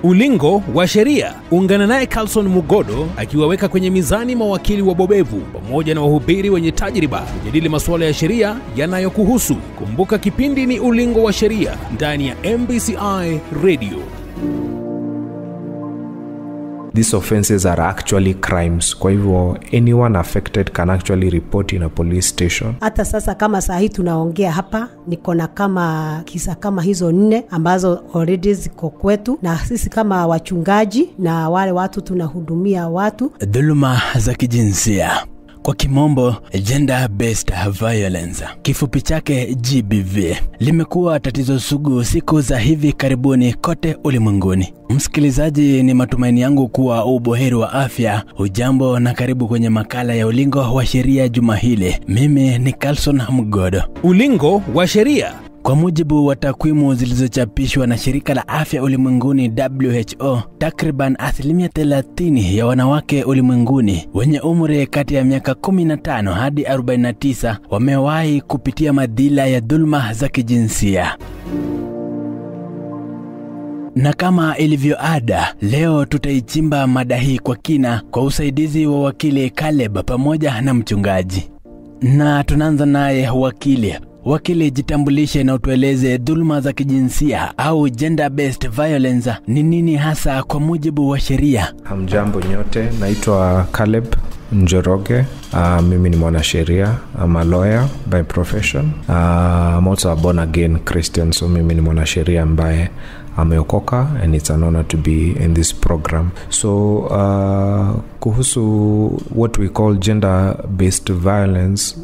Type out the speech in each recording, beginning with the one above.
Ulingo wa sheria. Ungana naye Carlson Mugodo akiwaweka kwenye mizani mawakili wabobevu pamoja na wahubiri wenye tajriba kujadili masuala ya sheria yanayokuhusu. Kumbuka kipindi ni Ulingo wa sheria ndani ya MBCI Radio. These offenses are actually crimes. Kwa hivyo anyone affected can actually report in a police station. Hata sasa kama saa hii tunaongea hapa, niko na kama kisa kama hizo 4 ambazo already ziko kwetu, na sisi kama wachungaji na wale watu tunahudumia watu. Dhuluma za kijinsia, kwa kimombo gender based violence, kifupi chake GBV, limekuwa tatizo sugu siku za hivi karibuni kote ulimwenguni. Msikilizaji, ni matumaini yangu kuwa uboheri wa afya. Hujambo na karibu kwenye makala ya Ulingo wa sheria juma hili. Mimi ni Carlson Mugodo. Ulingo wa sheria. Kwa mujibu wa takwimu zilizochapishwa na shirika la afya ulimwenguni WHO, takriban 30% ya wanawake ulimwenguni wenye umri kati ya miaka 15 hadi 49 wamewahi kupitia madhila ya dhulma za kijinsia. Na kama ilivyo ada, leo tutaichimba mada hii kwa kina kwa usaidizi wa wakili Caleb pamoja na mchungaji. Na tunaanza naye wakili. Wakili, jitambulishe na utueleze dhuluma za kijinsia au gender based violence ni nini hasa kwa mujibu wa sheria? Hamjambo nyote, naitwa Caleb Njoroge. Mimi ni mwanasheria. I'm a lawyer by profession. I'm also a born again Christian, so mimi ni mwanasheria ambaye ameokoka, and it's an honor to be in this program. So kuhusu what we call gender based violence,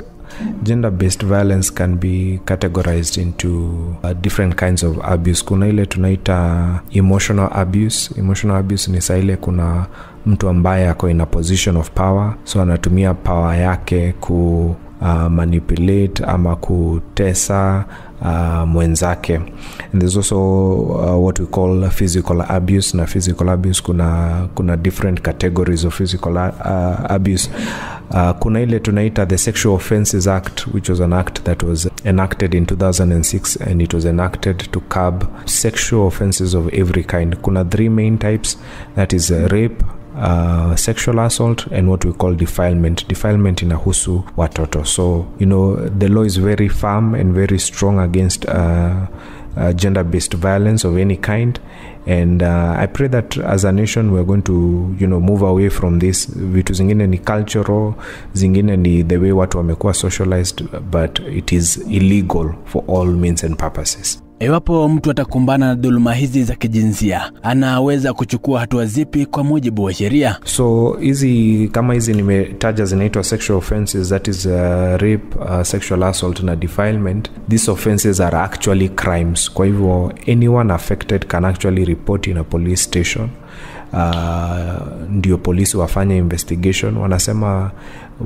gender-based violence can be categorized into different kinds of abuse. Kuna ile tunaita emotional abuse. Emotional abuse ni ile kuna mtu ambaye ako in a position of power, so anatumia power yake ku manipulate ama kutesa mwenzake. And there's also what we call physical abuse. Na physical abuse kuna different categories of physical abuse. Kuna ile tunaita the Sexual Offences Act, which was an act that was enacted in 2006, and it was enacted to curb sexual offenses of every kind. Kuna 3 main types, that is rape, sexual assault, and what we call defilement. Defilement inahusu watoto. So the law is very firm and very strong against gender-based violence of any kind, and I pray that as a nation we're going to move away from this. Vitu zingine ni cultural, zingine ni the way watu wamekuwa socialized, but it is illegal for all means and purposes. Iwapo mtu atakumbana na dhuluma hizi za kijinsia, anaweza kuchukua hatua zipi kwa mujibu wa sheria? So kama hizi nimetaja zinaitwa sexual offenses, that is rape, sexual assault na defilement. These offenses are actually crimes. Kwa hivyo anyone affected can actually report in a police station. Ndio polisi wafanye investigation. Wanasema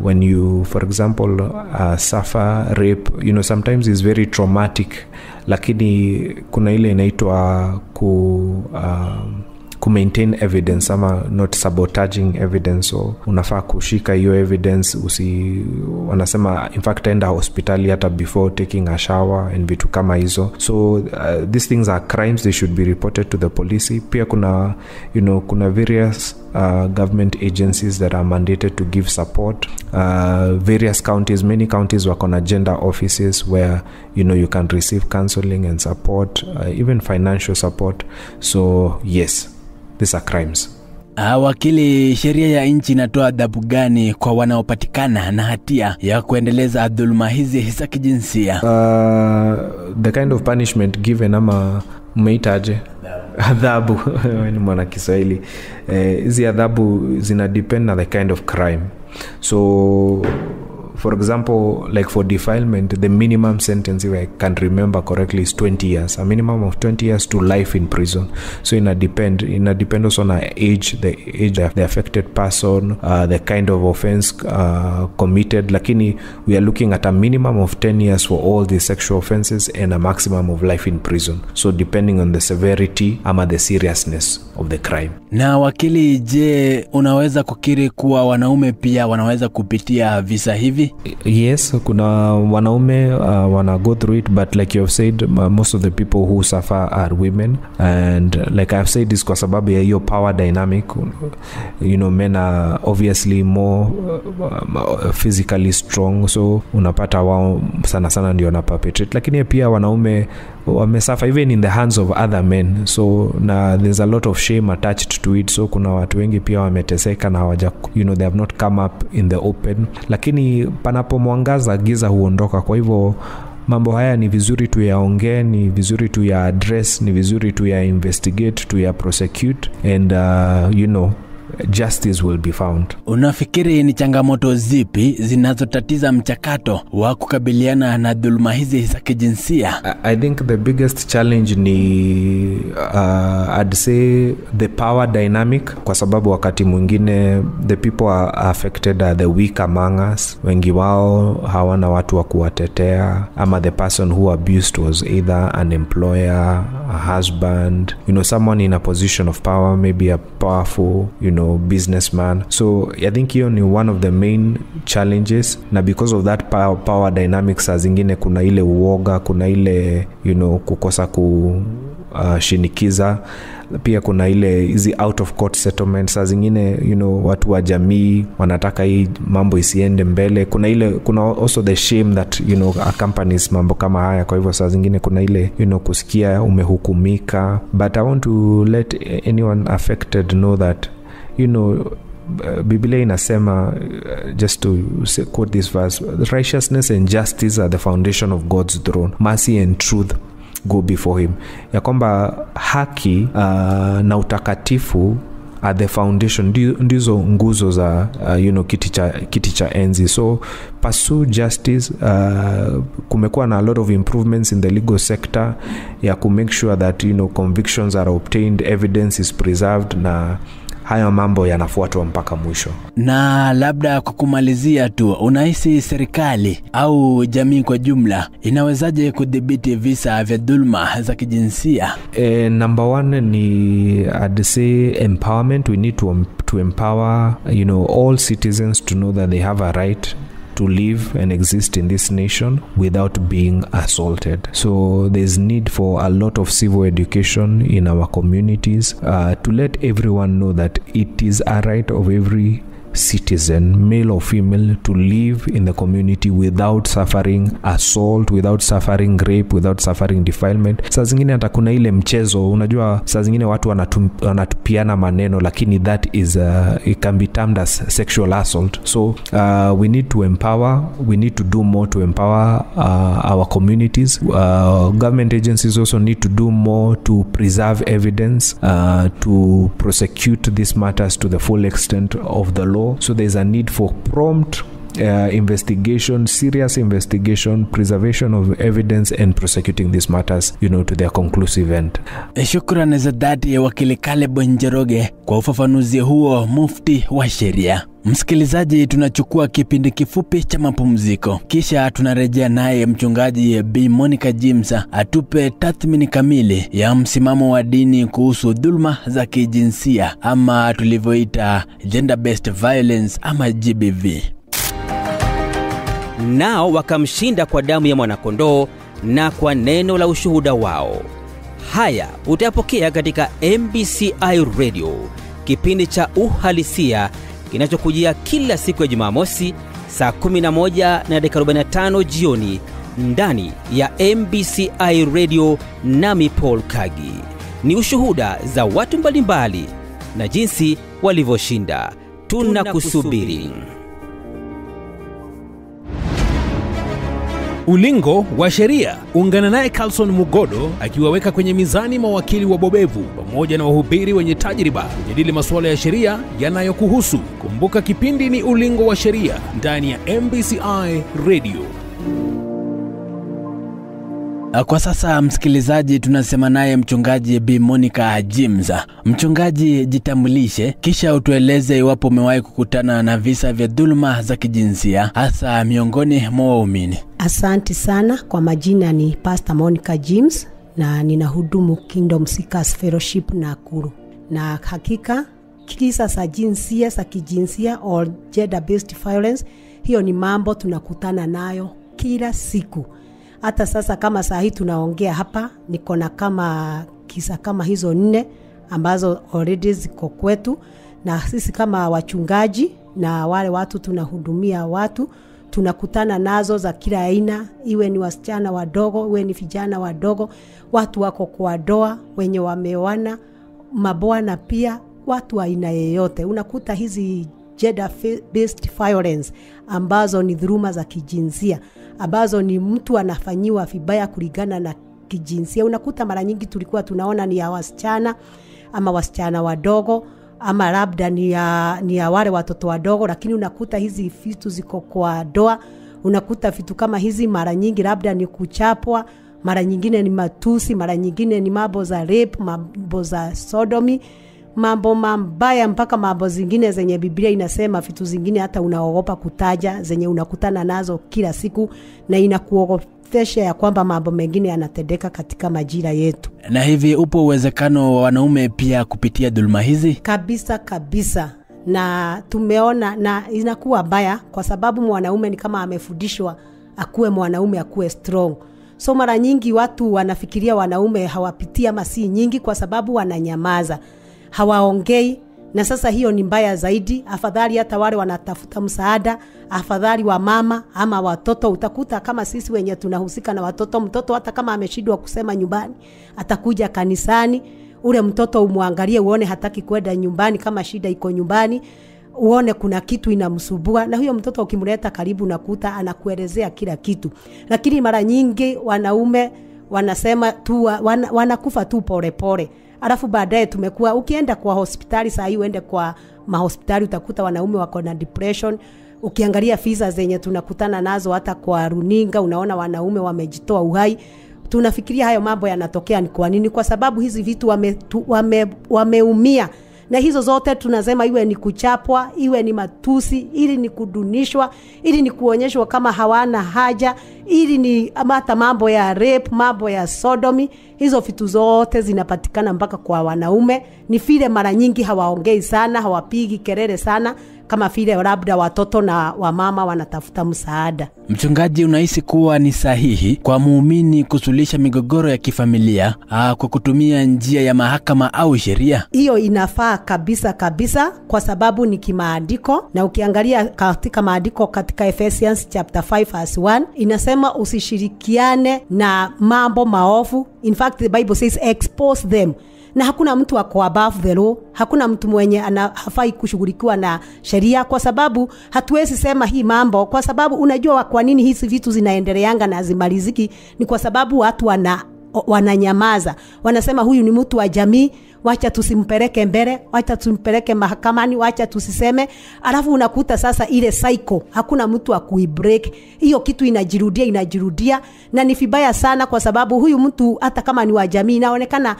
when you, for example, suffer rape, sometimes it's very traumatic, lakini kuna ile inaitwa ku maintain evidence ama not sabotaging evidence. So unafaa kushika hiyo evidence, wanasema in fact enda hospitali hata before taking a shower and vitu kama hizo. So these things are crimes, they should be reported to the police. Pia kuna various government agencies that are mandated to give support. Various counties, many counties wako na gender offices where you can receive counseling and support, even financial support. So yes, these are crimes. Wakili, sheria ya nchi inatoa adhabu gani kwa wanaopatikana na hatia ya kuendeleza dhuluma hizi za kijinsia? The kind of punishment given ama umeitaje? Adhabu. Ni mwana Kiswahili. Hizi adhabu zina depend on the kind of crime. So for example, like for defilement, the minimum sentence, if I can remember correctly, is 20 years. A minimum of 20 years to life in prison. So it depends on the age of the affected person, the kind of offense committed. Lakini we are looking at a minimum of 10 years for all these sexual offenses and a maximum of life in prison. So depending on the severity ama the seriousness of the crime. Na wakili, je, unaweza kukiri kuwa wanaume pia wanaweza kupitia visa hivi? hizi? Yes, kuna wanaume wana go through it, but like you have said, most of the people who suffer are women, and like I've said, is kwa sababu ya hiyo power dynamic. You know, men are obviously more physically strong, so unapata wao sana ndio na perpetrate, lakini pia wanaume wamesuffer even in the hands of other men, so na there's a lot of shame attached to it. So kuna watu wengi pia wameteseka na hawaja, you know, they have not come up in the open, lakini panapo mwangaza giza huondoka. Kwa hivyo mambo haya ni vizuri tu yaongee, ni vizuri tu ya address, ni vizuri tu ya investigate, tu ya prosecute, and you know, justice will be found. Unafikiri ni changamoto zipi zinazotatiza mchakato wa kukabiliana na dhuluma hizi za kijinsia? I think the biggest challenge ni I'd say the power dynamic, kwa sababu wakati mwingine the people are affected are the weak among us. Wengi wao hawana watu wa kuwatetea, ama the person who abused was either an employer, a husband, you know, someone in a position of power, maybe a powerful, you know, businessman. So I think hiyo ni one of the main challenges, na because of that power dynamics saa zingine kuna ile uoga, kuna ile, you know, kukosa shinikiza, pia kuna ile hizi out of court settlements. Saa zingine, you know, watu wa jamii wanataka hii mambo isiende mbele. Kuna also the shame that, you know, accompanies mambo kama haya. Kwa hivyo saa zingine kuna ile, you know, kusikia umehukumika. But I want to let anyone affected know that, you know, Biblia inasema, just to quote this verse, righteousness and justice are the foundation of God's throne. Mercy and truth go before him. Ya kwamba haki na utakatifu are the foundation, ndizo nguzo za you know, kiti cha enzi. So pursue justice. Kumekuwa na a lot of improvements in the legal sector ya ku make sure that, you know, convictions are obtained, evidence is preserved, na haya mambo yanafuatwa mpaka mwisho. Na labda kwa kumalizia tu, unahisi serikali au jamii kwa jumla inawezaje kudhibiti visa vya dhulma za kijinsia? Number one ni, I'd say, empowerment. We need to empower, you know, all citizens to know that they have a right to live and exist in this nation without being assaulted. So there's need for a lot of civil education in our communities, to let everyone know that it is a right of every citizen, male or female, to live in the community without suffering assault, without suffering rape, without suffering defilement. Saa zingine hata kuna ile mchezo, unajua saa zingine watu wanatupiana maneno, lakini that is it can be termed as sexual assault. So we need to empower, we need to do more to empower our communities. Government agencies also need to do more to preserve evidence, to prosecute these matters to the full extent of the law. So there's a need for prompt investigation, serious investigation, preservation of evidence, and prosecuting these matters, you know, to their conclusive end. Shukrani za dhati wakili Caleb Njoroge kwa ufafanuzi huo, mufti wa sheria. Msikilizaji, tunachukua kipindi kifupi cha mapumziko, kisha tunarejea naye mchungaji Bi Monica James atupe tathmini kamili ya msimamo wa dini kuhusu dhulma za kijinsia, ama tulivyoita gender based violence ama GBV. Nao wakamshinda kwa damu ya mwanakondoo na kwa neno la ushuhuda wao. Haya utapokea katika MBCI Radio, kipindi cha uhalisia kinachokujia kila siku ya Jumamosi saa 11:45 jioni ndani ya MBCI Radio, nami Paul Kagi. Ni ushuhuda za watu mbalimbali na jinsi walivyoshinda. Tunakusubiri. Ulingo wa sheria. Ungana naye Carlson Mugodo akiwaweka kwenye mizani mawakili wabobevu pamoja na wahubiri wenye tajriba kujadili masuala ya sheria yanayokuhusu. Kumbuka kipindi ni Ulingo wa sheria ndani ya MBCI Radio. Kwa sasa msikilizaji, tunasema naye mchungaji Bi Monica James. Mchungaji, jitambulishe kisha utueleze iwapo umewahi kukutana na visa vya dhuluma za kijinsia hasa miongoni mwa waumini. Asante sana. Kwa majina ni Pastor Monica James na ninahudumu Kingdom Seekers Fellowship Nakuru. Na hakika kisa za jinsia, za kijinsia or gender based violence Hiyo ni mambo tunakutana nayo kila siku. Hata sasa kama saa hii tunaongea hapa, niko na kama kisa kama hizo 4 ambazo already ziko kwetu, na sisi kama wachungaji na wale watu tunahudumia watu, tunakutana nazo za kila aina, iwe ni wasichana wadogo, iwe ni vijana wadogo, watu wako kwa doa, wenye wameoana, mabwana pia, watu aina yeyote. Unakuta hizi gender based violence ambazo ni dhuluma za kijinsia, ambazo ni mtu anafanyiwa vibaya kulingana na kijinsia. Unakuta mara nyingi tulikuwa tunaona ni ya wasichana ama wasichana wadogo, ama labda ni ya wale watoto wadogo, lakini unakuta hizi vitu ziko kwa doa. Unakuta vitu kama hizi mara nyingi labda ni kuchapwa, mara nyingine ni matusi, mara nyingine ni mambo za rape, mambo za sodomy, mambo mabaya, mpaka mambo zingine zenye Biblia inasema vitu zingine hata unaogopa kutaja, zenye unakutana nazo kila siku, na inakuogopesha ya kwamba mambo mengine yanatendeka katika majira yetu. Na hivi upo uwezekano wa wanaume pia kupitia dhuluma hizi? Kabisa. Na tumeona na inakuwa baya kwa sababu mwanaume ni kama amefundishwa akuwe mwanaume, akuwe strong. So mara nyingi watu wanafikiria wanaume hawapitia masi nyingi kwa sababu wananyamaza, hawaongei. Na sasa hiyo ni mbaya zaidi. Afadhali hata wale wanatafuta msaada, afadhali wa mama ama watoto. Utakuta kama sisi wenye tunahusika na watoto, mtoto hata kama ameshindwa kusema nyumbani, atakuja kanisani, ule mtoto umwangalie uone hataki kwenda nyumbani. Kama shida iko nyumbani, uone kuna kitu inamsumbua, na huyo mtoto ukimleta karibu nakuta anakuelezea kila kitu. Lakini mara nyingi wanaume wanasema tu wanakufa tu pole. Alafu baadaye tumekuwa, ukienda kwa hospitali saa hii, uende kwa mahospitali, utakuta wanaume wako na depression. Ukiangalia visa zenye tunakutana nazo hata kwa runinga, unaona wanaume wamejitoa uhai. Tunafikiria hayo mambo yanatokea ni kwa nini? Kwa sababu hizi vitu wameumia. Na hizo zote tunasema, iwe ni kuchapwa, iwe ni matusi, ili ni kudunishwa, ili ni kuonyeshwa kama hawana haja, ili ni hata mambo ya rape, mambo ya sodomy. Hizo vitu zote zinapatikana mpaka kwa wanaume. Ni vile mara nyingi hawaongei sana, hawapigi kelele sana kama vile labda watoto na wamama wanatafuta msaada. Mchungaji, unahisi kuwa ni sahihi kwa muumini kusuluhisha migogoro ya kifamilia kwa kutumia njia ya mahakama au sheria? Hiyo inafaa kabisa kwa sababu ni kimaandiko. Na ukiangalia katika maandiko katika Ephesians chapter 5 verse 1 inasema usishirikiane na mambo maovu. In fact the Bible says expose them. Na hakuna mtu wako above the law, hakuna mtu mwenye hafai kushughulikiwa na sheria, kwa sababu hatuwezi sema hii mambo, kwa sababu unajua kwa nini hizi vitu zinaendeleanga na zimaliziki? Ni kwa sababu watu wananyamaza. Wanasema huyu ni mtu wa jamii, wacha tusimpeleke mbele, wacha tumpeleke mahakamani, wacha tusiseme. Alafu unakuta sasa ile cycle hakuna mtu wa kuibreak. Hiyo kitu inajirudia na ni vibaya sana, kwa sababu huyu mtu hata kama ni wa jamii inaonekana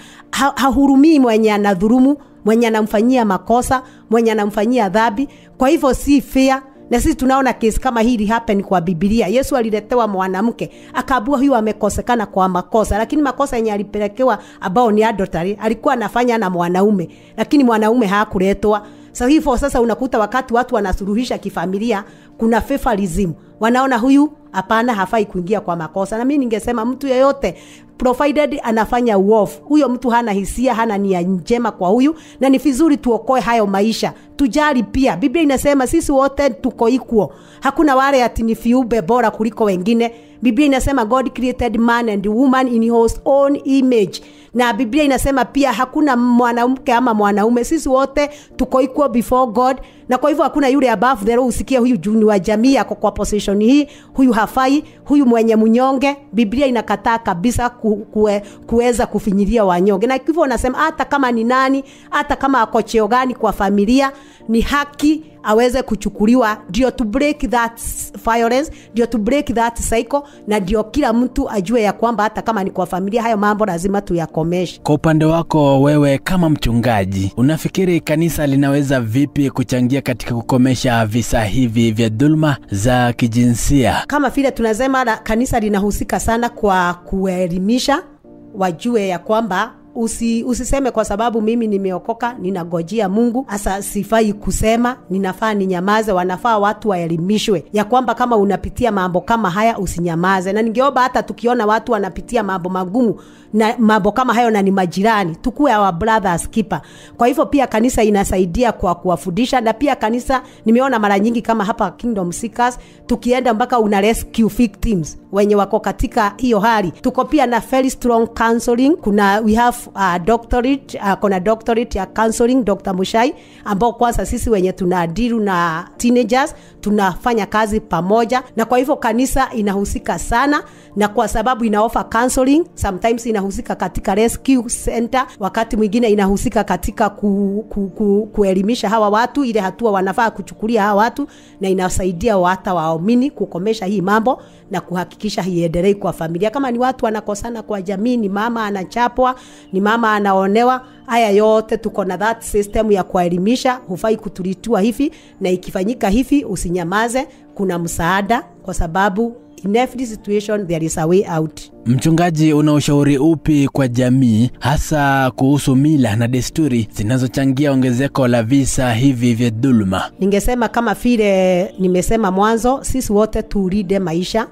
hahurumii mwenye anadhulumu, mwenye anamfanyia makosa, mwenye anamfanyia dhambi. Kwa hivyo si fair. Na sisi tunaona kesi kama hili happen kwa Biblia. Yesu aliletewa mwanamke, akaambiwa huyu amekosekana kwa makosa, lakini makosa yenye alipelekewa ambao ni adultery alikuwa anafanya na mwanaume, lakini mwanaume hakuletwa. Sasa unakuta wakati watu wanasuluhisha kifamilia, kuna favoritism. Wanaona huyu hapana, hafai kuingia kwa makosa. Na mimi ningesema mtu yeyote provided anafanya uovu, huyo mtu hana hisia, hana nia njema kwa huyu, na ni vizuri tuokoe hayo maisha. Tujali pia. Biblia inasema sisi wote tuko equal. Hakuna wale ati ni viumbe bora kuliko wengine. Biblia inasema God created man and woman in his own image. Na Biblia inasema pia hakuna mwanamke ama mwanaume, sisi wote tuko equal before God. Na kwa hivyo hakuna yule above the law usikie huyu juni wa jamii yako kwa position hii, huyu hafai, huyu mwenye mnyonge. Biblia inakataa kabisa kuweza kufinyilia wanyonge. Na hivyo unasema hata kama ni nani, hata kama ako cheo gani kwa familia, ni haki aweze kuchukuliwa, ndio to break that violence, ndio to break that cycle, na ndio kila mtu ajue ya kwamba hata kama ni kwa familia, hayo mambo lazima tuyakomeshe. Kwa upande wako wewe kama mchungaji, unafikiri kanisa linaweza vipi kuchangia katika kukomesha visa hivi vya dhulma za kijinsia? Kama vile tunasema kanisa linahusika sana kwa kuelimisha, wajue ya kwamba usiseme kwa sababu mimi nimeokoka ninagojea Mungu asa sifai kusema, ninafaa ninyamaze. Wanafaa watu waelimishwe ya kwamba kama unapitia mambo kama haya usinyamaze. Na ningeomba hata tukiona watu wanapitia mambo magumu na mambo kama hayo na ni majirani, tukue our brothers keeper. Kwa hivyo pia kanisa inasaidia kwa kuwafundisha, na pia kanisa nimeona mara nyingi kama hapa Kingdom Seekers tukienda mpaka una rescue victims wenye wako katika hiyo hali. Tuko pia na very strong counseling. We have a doctorate, kuna doctorate ya counseling Dr. Mushai, ambao kwanza sisi wenye tunadiru na teenagers tunafanya kazi pamoja. Na kwa hivyo kanisa inahusika sana, na kwa sababu inaoffer counseling, sometimes inahusika katika rescue center, wakati mwingine inahusika katika kuelimisha hawa watu ile hatua wanafaa kuchukulia hawa watu, na inasaidia hata waamini kukomesha hii mambo na kuhakikisha hiendelee kwa familia. Kama ni watu wanakosana kwa jamii, ni mama anachapwa, ni mama anaonewa, haya yote tuko na that system ya kuelimisha, hufai kutulitua hivi, na ikifanyika hivi usinyamaze, kuna msaada, kwa sababu in every situation there is a way out. Mchungaji, una ushauri upi kwa jamii hasa kuhusu mila na desturi zinazochangia ongezeko la visa hivi vya dhuluma? Ningesema kama vile nimesema mwanzo, sisi wote tulinde maisha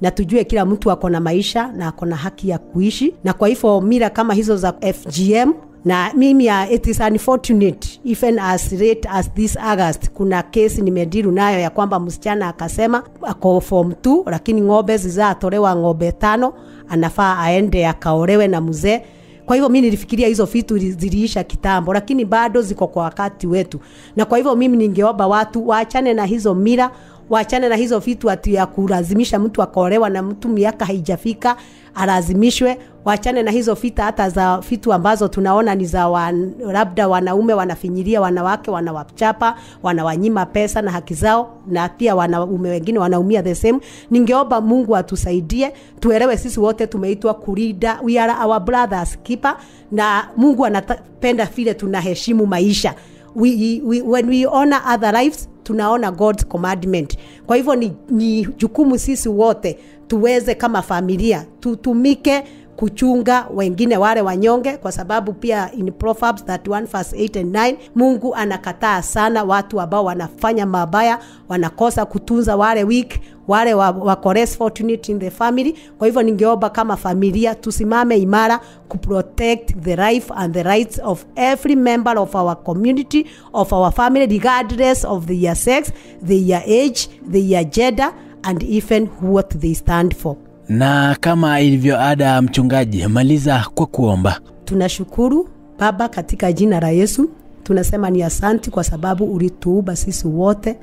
na tujue kila mtu ako na maisha na ako na haki ya kuishi. Na kwa hivyo mila kama hizo za FGM, na mimi it is unfortunate even as late as this August kuna case nimediru nayo ya kwamba msichana akasema ako form 2 lakini ng'ombe zizatolewa ng'ombe 5, anafaa aende akaolewe na mzee. Kwa hivyo mimi nilifikiria hizo vitu ziliisha kitambo, lakini bado ziko kwa wakati wetu. Na kwa hivyo mimi ningeomba watu waachane na hizo mila, waachane na hizo vitu ati ya kulazimisha mtu akaolewa na mtu miaka haijafika alazimishwe. Waachane na hizo vita hata za vitu ambazo tunaona ni za labda wanaume wanafinyilia wanawake, wanawachapa, wanawanyima pesa na haki zao, na pia wanaume wengine wanaumia the same. Ningeomba Mungu atusaidie, tuelewe sisi wote tumeitwa kulinda, we are our brothers keeper, na Mungu anapenda vile tunaheshimu maisha. When we honor other lives, tunaona God's commandment. Kwa hivyo ni jukumu sisi wote tuweze kama familia tutumike kuchunga wengine wale wanyonge, kwa sababu pia in Proverbs 31 verse 8 and 9 Mungu anakataa sana watu ambao wanafanya mabaya, wanakosa kutunza wale weak, wale wako less fortunate in the family. Kwa hivyo ningeomba kama familia tusimame imara kuprotect the life and the rights of every member of our community, of our family, regardless of their sex, their age, their gender and even what they stand for. Na kama ilivyo ada, mchungaji, maliza kwa kuomba. Tunashukuru Baba katika jina la Yesu. Tunasema ni asante kwa sababu ulituumba sisi wote,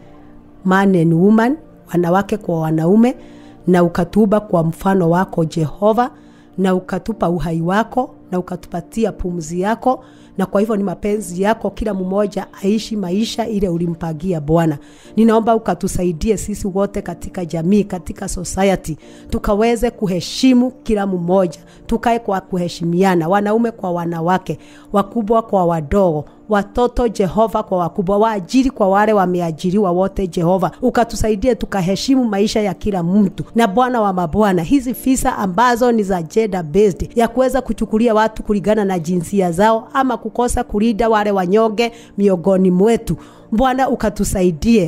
man and woman, wanawake kwa wanaume, na ukatuumba kwa mfano wako Jehova, na ukatupa uhai wako, na ukatupatia pumzi yako. Na kwa hivyo ni mapenzi yako kila mmoja aishi maisha ile ulimpangia Bwana. Ninaomba ukatusaidie sisi wote katika jamii, katika society, tukaweze kuheshimu kila mmoja, tukae kwa kuheshimiana, wanaume kwa wanawake, wakubwa kwa wadogo, watoto Jehova kwa wakubwa, waajiri kwa wale wameajiriwa wote Jehova. Ukatusaidie tukaheshimu maisha ya kila mtu. Na Bwana wa mabwana, hizi visa ambazo ni za gender based, ya kuweza kuchukulia watu kulingana na jinsia zao ama kukosa kulinda wale wanyonge miongoni mwetu, Bwana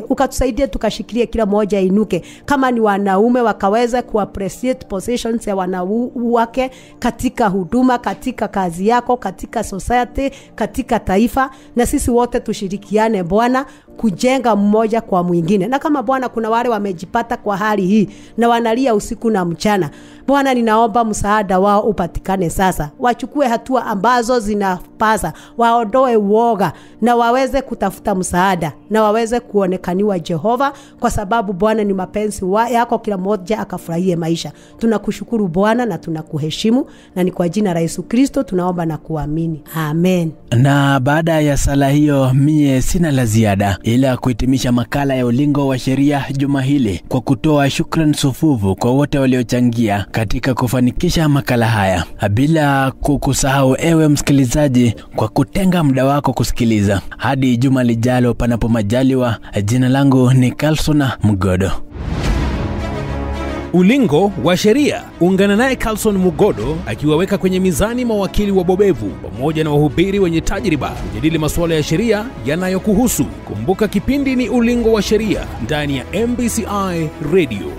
ukatusaidie tukashikilie kila mmoja inuke. Kama ni wanaume wakaweza kuappreciate positions ya wanawake katika huduma, katika kazi yako, katika society, katika taifa, na sisi wote tushirikiane Bwana kujenga mmoja kwa mwingine. Na kama Bwana kuna wale wamejipata kwa hali hii na wanalia usiku na mchana, Bwana ninaomba msaada wao upatikane sasa. Wachukue hatua ambazo zinapasa, waondoe uoga na waweze kutafuta msaada na waweze kuonekaniwa Jehova, kwa sababu Bwana ni mapenzi yako kila mmoja akafurahie maisha. Tunakushukuru Bwana na tunakuheshimu, na ni kwa jina la Yesu Kristo tunaomba na kuamini. Amen. Na baada ya sala hiyo, mie sina la ziada ila kuhitimisha makala ya Ulingo wa Sheria juma hili kwa kutoa shukrani sufufu kwa wote waliochangia katika kufanikisha makala haya, bila kukusahau ewe msikilizaji kwa kutenga muda wako kusikiliza. Hadi juma lijalo panapo majaliwa, jina langu ni Carlson Mugodo. Ulingo wa sheria. Ungana naye Carlson Mugodo akiwaweka kwenye mizani mawakili wabobevu pamoja na wahubiri wenye tajriba kujadili masuala ya sheria yanayokuhusu. Kumbuka kipindi ni Ulingo wa Sheria ndani ya MBCI Radio.